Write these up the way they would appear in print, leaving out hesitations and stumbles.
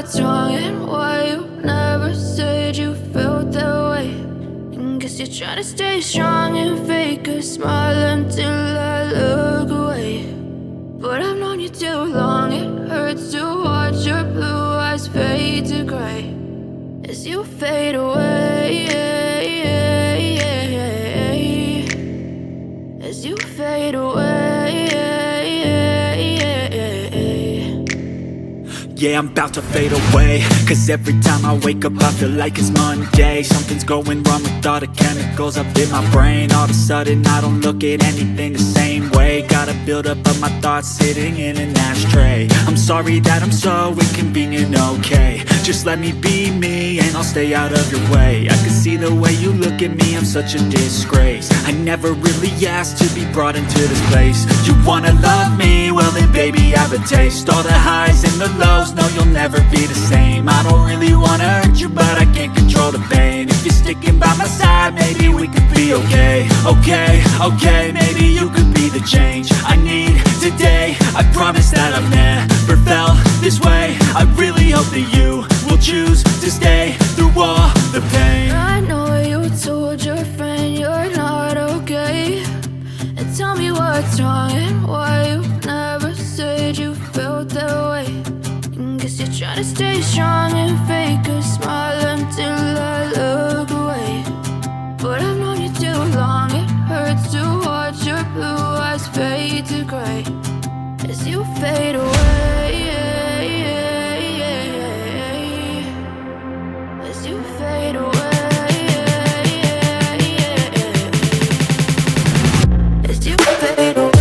what's wrong and why you never said you felt that way. And guess you're trying to stay strong and fake a smile until I look away. But I've known you too long, it hurts to watch your blue eyes fade to gray as you fade away, as you fade away. Yeah, I'm about to fade away, cause every time I wake up I feel like it's Monday. Something's going wrong with all the chemicals up in my brain. All of a sudden I don't look at anything the same way. Got a buildup of my thoughts sitting in an ashtray. I'm sorry that I'm so inconvenient, okay. Just let me be me and I'll stay out of your way. I can see the way you look at me, I'm such a disgrace. I never really asked to be brought into this place. You wanna love me? Well then baby I have a taste. All the highs and the lows, no you'll never be the same. I don't really wanna hurt you but I can't control the pain. If you're sticking by my side maybe we could be okay. Okay, maybe you could be the change I need today. I promise that I've never felt this way. I really hope that you will choose to stay through all the pain. I know you told your friend you're not okay, and tell me what's wrong and why you never said you felt that way. And guess you're trying to stay strong and fake a smile until I look away. But I've known you too long, it hurts to watch your blue eyes fade to gray as you fade away, as you fade away, as you fade away, as you fade away.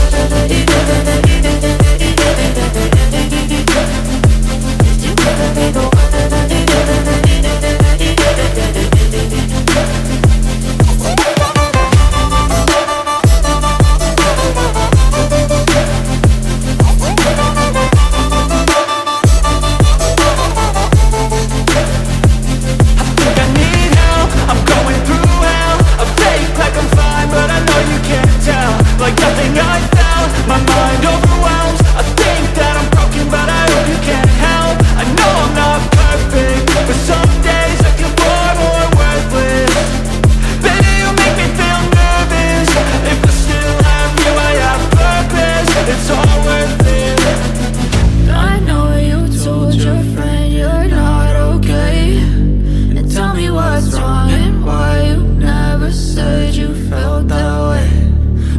Like nothing I felt, my mind overwhelms. I think that I'm broken, but I hope you can't help. I know I'm not perfect, but some days I feel far more worthless. Baby, you make me feel nervous. If I still have you, I have purpose. It's all worth it. I know you told your friend you're not okay, and tell me what's wrong and why you never said you felt that way.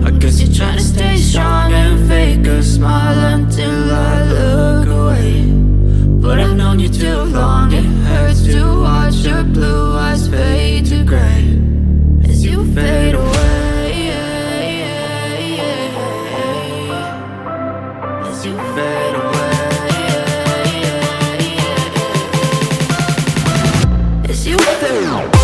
I guess you're trying to stay strong and fake a smile until I look away. But I've known you too long, it hurts to watch your blue eyes fade to gray as you fade away, as you fade away, as you fade away.